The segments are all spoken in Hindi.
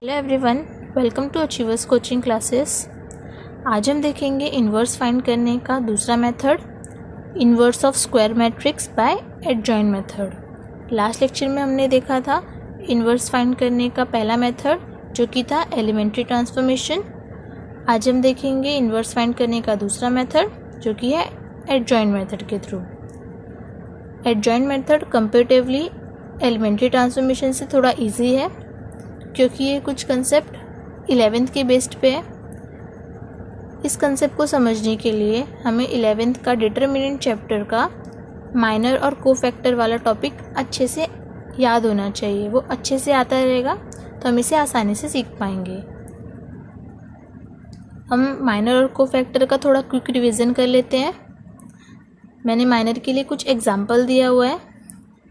Hello everyone, welcome to achievers coaching classes. आज हम देखेंगे इन्वर्स फाइंड करने का दूसरा method, inverse of square matrix by adjoint method. Last lecture में हमने देखा था इन्वर्स फाइंड करने का पहला मेथड जो कि था एलिमेंट्री ट्रांसफॉर्मेशन। आज हम देखेंगे इन्वर्स फाइंड करने का दूसरा मेथड जो कि है एडजॉइंट मेथड के थ्रू। Adjoint method comparatively elementary transformation से थोड़ा ईजी है क्योंकि ये कुछ कंसेप्ट 11th के बेस्ड पे है। इस कंसेप्ट को समझने के लिए हमें 11th का डिटरमिनेंट चैप्टर का माइनर और कोफैक्टर वाला टॉपिक अच्छे से याद होना चाहिए। वो अच्छे से आता रहेगा तो हम इसे आसानी से सीख पाएंगे। हम माइनर और कोफैक्टर का थोड़ा क्विक रिवीजन कर लेते हैं। मैंने माइनर के लिए कुछ एग्जांपल दिया हुआ है।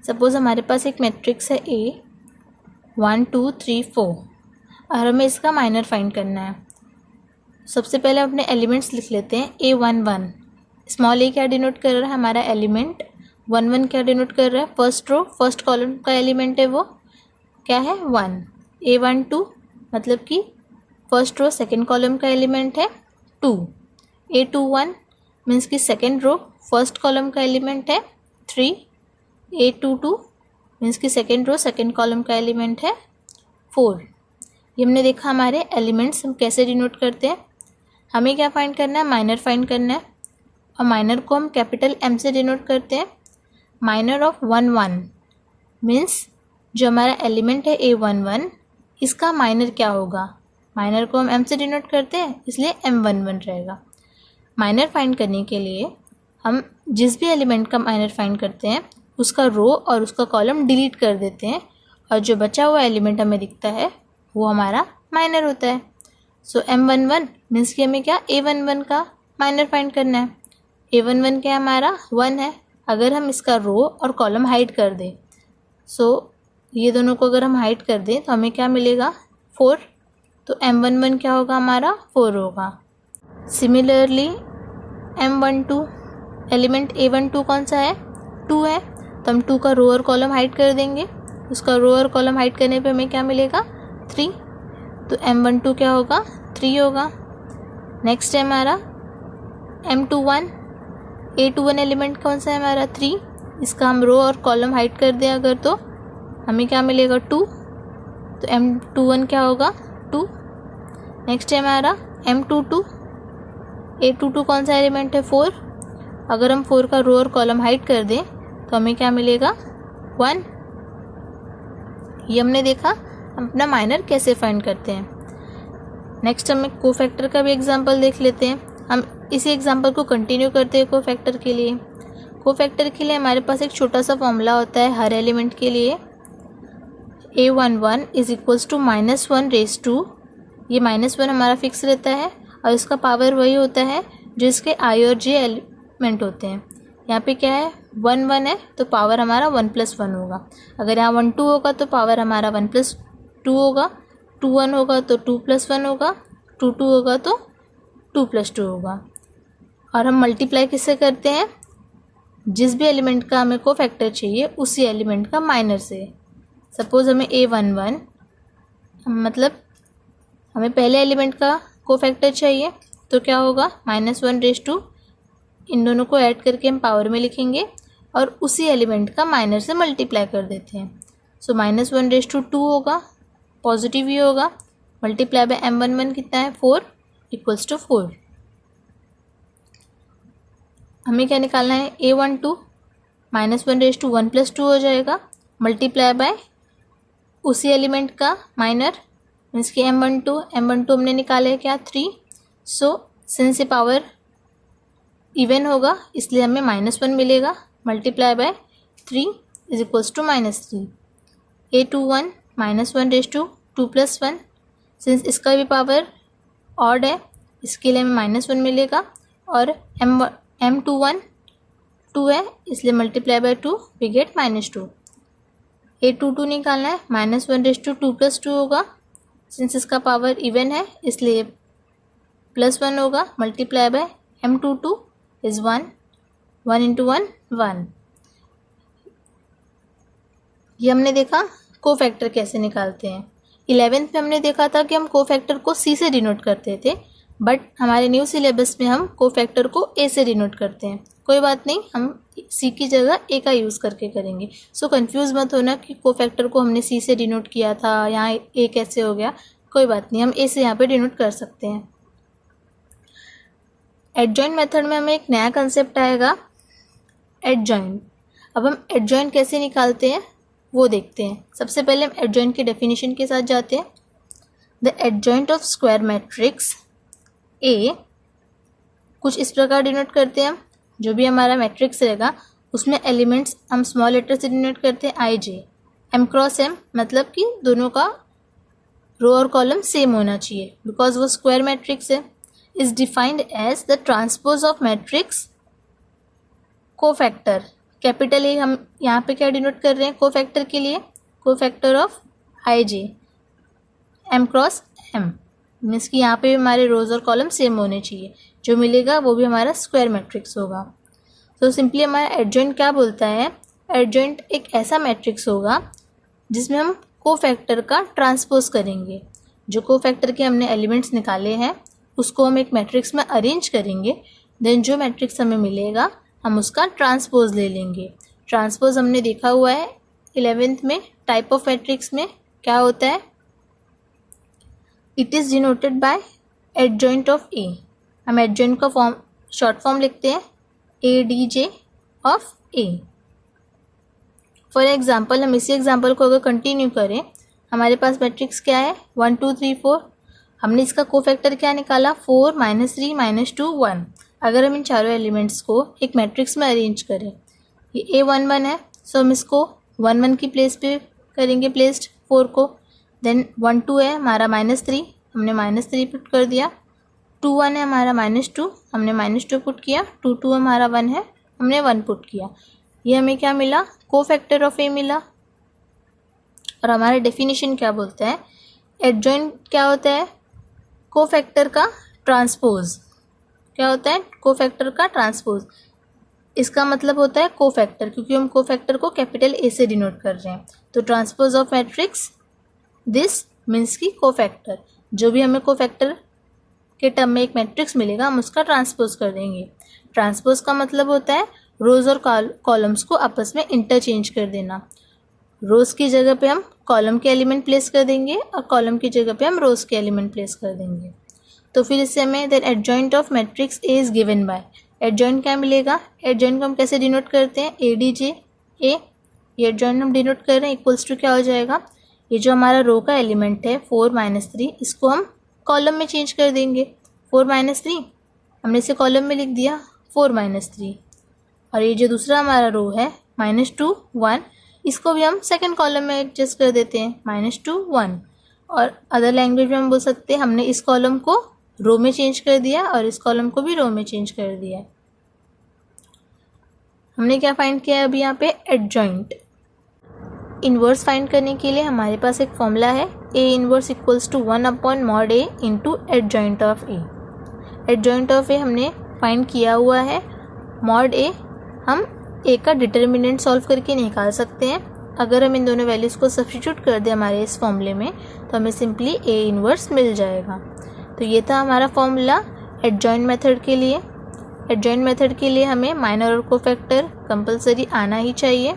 सपोज़ हमारे पास एक मैट्रिक्स है A 1 2 3 4 और हमें इसका माइनर फाइंड करना है। सबसे पहले अपने एलिमेंट्स लिख लेते हैं। A1 1, स्मॉल a क्या डिनोट कर रहा है? हमारा एलिमेंट। 1 1 क्या डिनोट कर रहा है? फर्स्ट रो फर्स्ट कॉलम का एलिमेंट है, वो क्या है? 1। A1 2 मतलब कि फर्स्ट रो सेकेंड कॉलम का एलिमेंट है 2। A2 1 मीन्स कि सेकेंड रो फर्स्ट कॉलम का एलिमेंट है 3। A2 2 मीन्स कि सेकेंड रो सेकेंड कॉलम का एलिमेंट है 4। ये हमने देखा हमारे एलिमेंट्स हम कैसे डिनोट करते हैं। हमें क्या फाइंड करना है? माइनर फाइंड करना है और माइनर को हम कैपिटल M से डिनोट करते हैं। माइनर ऑफ 1 1 मीन्स जो हमारा एलिमेंट है A11 इसका माइनर क्या होगा? माइनर को हम M से डिनोट करते हैं इसलिए M11 रहेगा। माइनर फाइंड करने के लिए हम जिस भी एलिमेंट का माइनर फाइंड करते हैं उसका रो और उसका कॉलम डिलीट कर देते हैं और जो बचा हुआ एलिमेंट हमें दिखता है वो हमारा माइनर होता है। सो M11 मीन्स कि हमें क्या A11 का माइनर फाइंड करना है। A11 क्या हमारा 1 है। अगर हम इसका रो और कॉलम हाइड कर दें, सो ये दोनों को अगर हम हाइड कर दें तो हमें क्या मिलेगा? 4। तो M11 क्या होगा? हमारा 4 होगा। सिमिलरली M12 एलिमेंट A12 कौन सा है? 2 है। तो हम 2 का रो और कॉलम हाइड कर देंगे। उसका रो और कॉलम हाइड करने पे हमें क्या मिलेगा? 3। तो M12 क्या होगा? 3 होगा। नेक्स्ट है हमारा M21। A21 एलिमेंट कौन सा है हमारा? 3। इसका हम रो और कॉलम हाइड कर दें अगर तो हमें क्या मिलेगा? 2। तो M21 क्या होगा? 2। नेक्स्ट है हमारा M22। A22 कौन सा एलिमेंट है? 4। अगर हम 4 का रो और कॉलम हाइड कर दें तो हमें क्या मिलेगा? 1। ये हमने देखा हम अपना माइनर कैसे फाइंड करते हैं। नेक्स्ट हम एक कोफैक्टर का भी एग्जांपल देख लेते हैं। हम इसी एग्जांपल को कंटिन्यू करते हैं कोफैक्टर के लिए। कोफैक्टर के लिए हमारे पास एक छोटा सा फॉर्मूला होता है हर एलिमेंट के लिए। A11 is equals to -1 raise to, ये -1 हमारा फिक्स रहता है और इसका पावर वही होता है जो इसके I और J एलिमेंट होते हैं। यहाँ पे क्या है? 1 1 है तो पावर हमारा 1 + 1 होगा। अगर यहाँ 1 2 होगा तो पावर हमारा 1 + 2 होगा। 2 1 होगा तो 2 + 1 होगा। 2 2 होगा तो 2 + 2 होगा। और हम मल्टीप्लाई किससे करते हैं? जिस भी एलिमेंट का हमें को फैक्टर चाहिए उसी एलिमेंट का माइनर से। सपोज़ हमें A11 मतलब हमें पहले एलिमेंट का को फैक्टर चाहिए तो क्या होगा? -1 रेज टू, इन दोनों को ऐड करके हम पावर में लिखेंगे और उसी एलिमेंट का माइनर से मल्टीप्लाई कर देते हैं। सो -1 रेज टू 2 होगा, पॉजिटिव ही होगा। मल्टीप्लाई बाय M11 कितना है? 4 इक्वल्स टू 4। हमें क्या निकालना है? A12 -1 रेज टू 1 + 2 हो जाएगा। मल्टीप्लाई बाय उसी एलिमेंट का माइनर मीन्स कि M12 हमने निकाला है क्या? 3। सो सिंस ये पावर इवन होगा इसलिए हमें -1 मिलेगा। Multiply by 3 is equals to -3। A21 -1 raise to 2 + 1, since इसका भी पावर ऑड है इसके लिए हमें -1 मिलेगा। और M21 2 है इसलिए multiply by 2 we get -2। A22 निकालना है, -1 रेज टू 2 + 2 होगा। सिंस इसका पावर इवन है इसलिए +1 होगा। Multiply by M22 is 1, 1 × 1 1। ये हमने देखा कोफैक्टर कैसे निकालते हैं। 11th में हमने देखा था कि हम कोफैक्टर को सी से डिनोट करते थे, बट हमारे न्यू सिलेबस में हम कोफैक्टर को ए से डिनोट करते हैं। कोई बात नहीं, हम सी की जगह ए का यूज़ करके करेंगे। सो कंफ्यूज मत होना कि कोफैक्टर को हमने सी से डिनोट किया था, यहाँ ए कैसे हो गया। कोई बात नहीं, हम ए से यहाँ पे डिनोट कर सकते हैं। एडजॉइंट मेथड में हमें एक नया कंसेप्ट आएगा, एडजॉइंट। अब हम एडजॉइंट कैसे निकालते हैं वो देखते हैं। सबसे पहले हम एडजॉइंट की डेफिनेशन के साथ जाते हैं। The adjoint of square matrix A कुछ इस प्रकार डिनोट करते हैं हम। जो भी हमारा मैट्रिक्स रहेगा उसमें एलिमेंट्स हम स्मॉल लेटर से डिनोट करते हैं आई जे। एम क्रॉस एम मतलब कि दोनों का रो और कॉलम सेम होना चाहिए बिकॉज वो स्क्वायर मैट्रिक्स है। Is defined as the transpose of matrix cofactor. Capital A हम यहाँ पे क्या डिनोट कर रहे हैं कोफैक्टर के लिए, cofactor of I J M cross M, means कि यहाँ पे भी हमारे रोज और कॉलम सेम होने चाहिए। जो मिलेगा वो भी हमारा स्क्वायर मैट्रिक्स होगा। तो सिंपली हमारा एडजॉइंट क्या बोलता है, एडजॉइंट एक ऐसा मैट्रिक्स होगा जिसमें हम कोफैक्टर का ट्रांसपोज करेंगे। जो कोफैक्टर के हमने एलिमेंट्स निकाले हैं उसको हम एक मैट्रिक्स में अरेंज करेंगे, देन जो मैट्रिक्स हमें मिलेगा हम उसका ट्रांसपोज ले लेंगे। ट्रांसपोज हमने देखा हुआ है 11th में टाइप ऑफ मैट्रिक्स में क्या होता है, it is denoted by adjoint of A. हम एडजॉइंट का फॉर्म शॉर्ट फॉर्म लिखते हैं A D J of A. For example हम इसी एग्जाम्पल को अगर कंटिन्यू करें, हमारे पास मैट्रिक्स क्या है 1 2 3 4। हमने इसका कोफैक्टर क्या निकाला 4 -3 -2 1। अगर हम इन चारों एलिमेंट्स को एक मैट्रिक्स में अरेंज करें, ये A11 है, सो हम इसको 1 1 की प्लेस पे करेंगे प्लेस्ड 4 को। देन 1 2 है हमारा -3, हमने -3 पुट कर दिया। 2 1 है हमारा -2, हमने -2 पुट किया। 2 2 हमारा 1 है, हमने 1 पुट किया। ये हमें क्या मिला, कोफैक्टर ऑफ ए मिला। और हमारा डेफिनेशन क्या बोलता है, एडजॉइंट क्या होता है, कोफैक्टर का ट्रांसपोज। क्या होता है, कोफैक्टर का ट्रांसपोज। इसका मतलब होता है कोफैक्टर, क्योंकि हम कोफैक्टर को कैपिटल ए से डिनोट कर रहे हैं। तो transpose of matrix this means की कोफैक्टर। जो भी हमें कोफैक्टर के टर्म में एक मैट्रिक्स मिलेगा हम उसका ट्रांसपोज कर देंगे। ट्रांसपोज का मतलब होता है रोज और कॉलम्स को आपस में इंटरचेंज कर देना। रोज की जगह पे हम कॉलम के एलिमेंट प्लेस कर देंगे और कॉलम की जगह पे हम रोज के एलिमेंट प्लेस कर देंगे। तो फिर इससे हमें then adjoint of matrix A is given by, adjoint क्या मिलेगा, एडजॉइंट को हम कैसे डिनोट करते हैं ए डी जे ए। ये एडजॉइंट हम डिनोट कर रहे हैं इक्वल्स टू क्या हो जाएगा, ये जो हमारा रो का एलिमेंट है 4 -3 इसको हम कॉलम में चेंज कर देंगे। 4 -3 हमने इसे कॉलम में लिख दिया 4 -3। और ये जो दूसरा हमारा रो है -2 1 इसको भी हम सेकंड कॉलम में एडजस्ट कर देते हैं -2 1। और अदर लैंग्वेज में हम बोल सकते हैं हमने इस कॉलम को रो में चेंज कर दिया और इस कॉलम को भी रो में चेंज कर दिया। हमने क्या फाइंड किया है अभी यहाँ पे, एडजॉइंट। इन्वर्स फाइंड करने के लिए हमारे पास एक फॉर्मूला है A inverse equals to 1/mod a into adjoint of A. Adjoint of A हमने फाइंड किया हुआ है, मॉड ए हम ए का डिटर्मिनेंट सॉल्व करके निकाल सकते हैं। अगर हम इन दोनों वैल्यूज़ को सब्स्टिट्यूट कर दें हमारे इस फॉर्मूले में तो हमें सिंपली ए इन्वर्स मिल जाएगा। तो ये था हमारा फॉर्मूला एडजॉइंट मेथड के लिए। एडजॉइंट मेथड के लिए हमें माइनर और कोफैक्टर कंपलसरी आना ही चाहिए।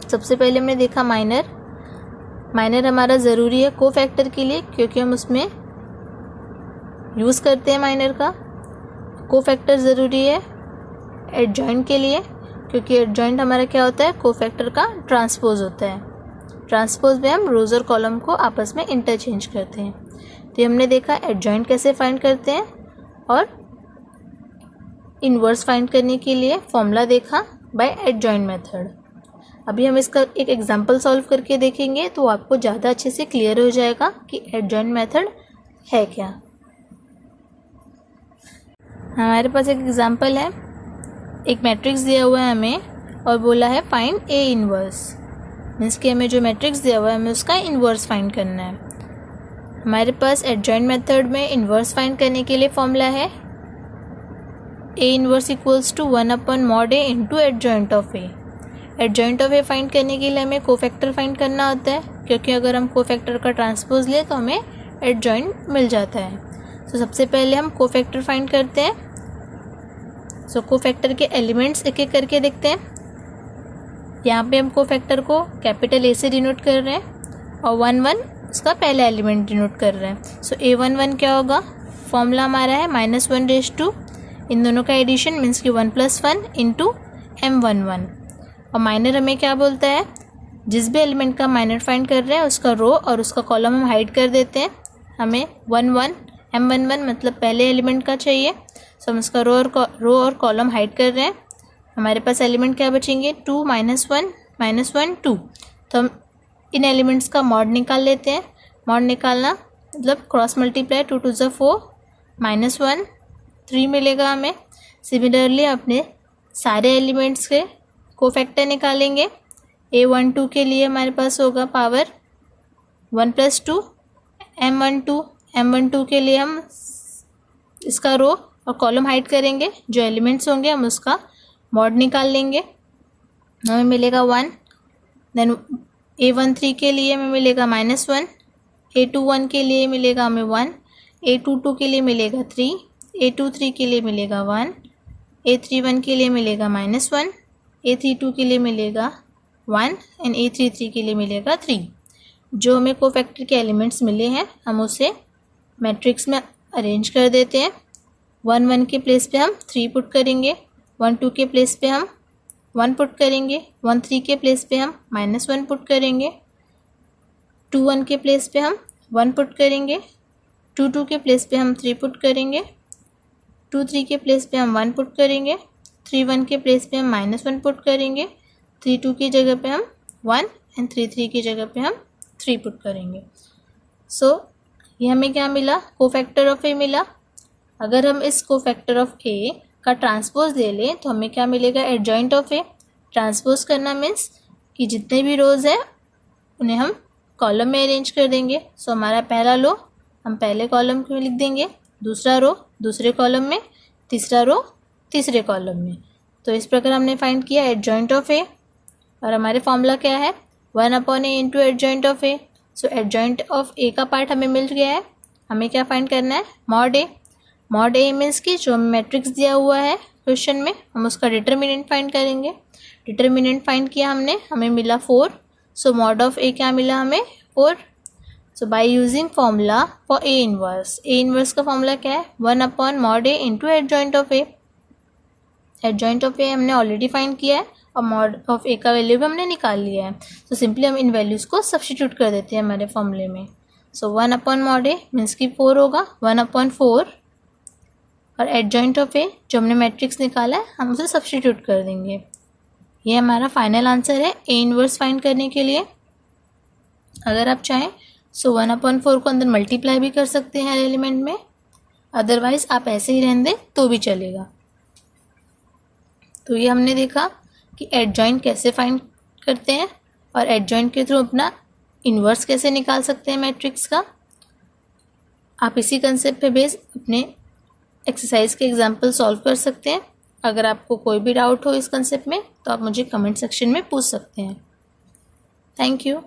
सबसे पहले हमने देखा माइनर हमारा ज़रूरी है कोफैक्टर के लिए क्योंकि हम उसमें यूज़ करते हैं माइनर का। कोफैक्टर ज़रूरी है एडजॉइंट के लिए क्योंकि एडजॉइंट हमारा क्या होता है, कोफैक्टर का ट्रांसपोज होता है। ट्रांसपोज में हम रोज और कॉलम को आपस में इंटरचेंज करते हैं। तो हमने देखा एडजॉइंट कैसे फाइंड करते हैं और इन्वर्स फाइंड करने के लिए फॉर्मूला देखा बाय एडजॉइंट मेथड। अभी हम इसका एक एग्जांपल सॉल्व करके देखेंगे तो आपको ज़्यादा अच्छे से क्लियर हो जाएगा कि एडजॉइंट मेथड है क्या। हमारे पास एक एग्जांपल है, एक मैट्रिक्स दिया हुआ है हमें और बोला है फाइंड ए इन्वर्स, मीन्स कि हमें जो मैट्रिक्स दिया हुआ है हमें उसका इन्वर्स फाइंड करना है। हमारे पास एडजॉइंट मेथड में इन्वर्स फाइंड करने के लिए फॉर्मूला है A inverse equals to 1/mod a into adjoint of A. Adjoint of A find करने के लिए हमें कोफैक्टर फाइंड करना होता है। क्योंकि अगर हम कोफैक्टर का ट्रांसपोज लें तो हमें एडजॉइंट मिल जाता है। तो सबसे पहले हम कोफैक्टर फाइंड करते हैं। सो कोफैक्टर के एलिमेंट्स एक एक करके देखते हैं। यहाँ पे हम कोफैक्टर को कैपिटल ए से डिनोट कर रहे हैं और 1 1 उसका पहला एलिमेंट डिनोट कर रहे हैं। सो A11 क्या होगा, फॉर्मूला हमारा है -1/2, इन दोनों का एडिशन मीन्स कि 1 + 1 इंटू M11। और माइनर हमें क्या बोलता है, जिस भी एलिमेंट का माइनर फाइंड कर रहे हैं उसका रो और उसका कॉलम हम हाइड कर देते हैं। हमें 1 1 M11 मतलब पहले एलिमेंट का चाहिए, सो हम उसका रो और कॉलम हाइड कर रहे हैं। हमारे पास एलिमेंट क्या बचेंगे, 2 -1 -1 2। तो हम इन एलिमेंट्स का मॉड निकाल लेते हैं। मॉड निकालना मतलब क्रॉस मल्टीप्लाई, 2 2 4 -1 3 मिलेगा हमें। सिमिलरली अपने सारे एलिमेंट्स के कोफैक्टर निकालेंगे। A12 के लिए हमारे पास होगा पावर 1 + 2, M12 के लिए हम इसका रो और कॉलम हाइड करेंगे, जो एलिमेंट्स होंगे हम उसका मॉड निकाल लेंगे, हमें मिलेगा 1। देन A13 के लिए हमें मिलेगा -1, A21 के लिए मिलेगा हमें 1, A22 के लिए मिलेगा 3, A23 के लिए मिलेगा 1, A31 के लिए मिलेगा -1, A32 के लिए मिलेगा 1 एंड A33 के लिए मिलेगा 3। जो हमें कोफैक्टर के एलिमेंट्स मिले हैं हम उसे मैट्रिक्स में अरेंज कर देते हैं। 1 1 के प्लेस पे हम 3 पुट करेंगे, 1 2 के प्लेस पे हम 1 पुट करेंगे, 1 3 के प्लेस पे हम -1 पुट करेंगे, 2 1 के प्लेस पे हम 1 पुट करेंगे, 2 2 के प्लेस पे हम 3 पुट करेंगे, 2 3 के प्लेस पे हम 1 पुट करेंगे, 3 1 के प्लेस पे हम -1 पुट करेंगे, 3 2 की जगह पे हम 1 एंड 3 3 की जगह पे हम 3 पुट करेंगे। सो ये हमें क्या मिला, कोफैक्टर ऑफ ए मिला। अगर हम इस कोफैक्टर ऑफ ए का ट्रांसपोज ले लें तो हमें क्या मिलेगा, एडजॉइंट ऑफ ए। ट्रांसपोज करना मीन्स कि जितने भी रोज़ हैं उन्हें हम कॉलम में अरेंज कर देंगे। सो हमारा पहला रो हम पहले कॉलम में लिख देंगे, दूसरा रो दूसरे कॉलम में, तीसरा रो तीसरे कॉलम में। तो इस प्रकार हमने फाइंड किया एडजॉइंट ऑफ ए। और हमारे फॉर्मूला क्या है, 1/a into adjoint of A. So adjoint of A का पार्ट हमें मिल गया है। हमें क्या फाइंड करना है, मॉड ए। मॉड ए मीन्स कि जो मैट्रिक्स दिया हुआ है क्वेश्चन में हम उसका डिटर्मिनेंट फाइंड करेंगे। डिटर्मिनेंट फाइंड किया हमने, हमें मिला 4। सो मॉड ऑफ ए क्या मिला हमें, 4। So by using formula for A inverse, A inverse का फॉर्मूला क्या है, 1/mod a into adjoint of A. Adjoint of A हमने ऑलरेडी फाइंड किया है और मॉड ऑफ ए का वैल्यू भी हमने निकाल लिया है। तो सिंपली हम इन वैल्यूज़ को सब्स्टिट्यूट कर देते हैं हमारे फॉर्मूले में। सो 1/mod a मीन्स कि 4 होगा, 1/4 और एडजॉइंट ऑफ ए जो हमने मैट्रिक्स निकाला है हम उसे सब्स्टिट्यूट कर देंगे। ये हमारा फाइनल आंसर है ए इनवर्स फाइंड करने के लिए। अगर आप चाहें सो 1/4 को अंदर मल्टीप्लाई भी कर सकते हैं हर एलिमेंट में, अदरवाइज आप ऐसे ही रहने दें तो भी चलेगा। तो ये हमने देखा कि एडजॉइंट कैसे फाइंड करते हैं और एडजॉइंट के थ्रू अपना इन्वर्स कैसे निकाल सकते हैं मैट्रिक्स का। आप इसी कंसेप्ट पे बेस अपने एक्सरसाइज के एग्जाम्पल सॉल्व कर सकते हैं। अगर आपको कोई भी डाउट हो इस कंसेप्ट में तो आप मुझे कमेंट सेक्शन में पूछ सकते हैं। Thank you.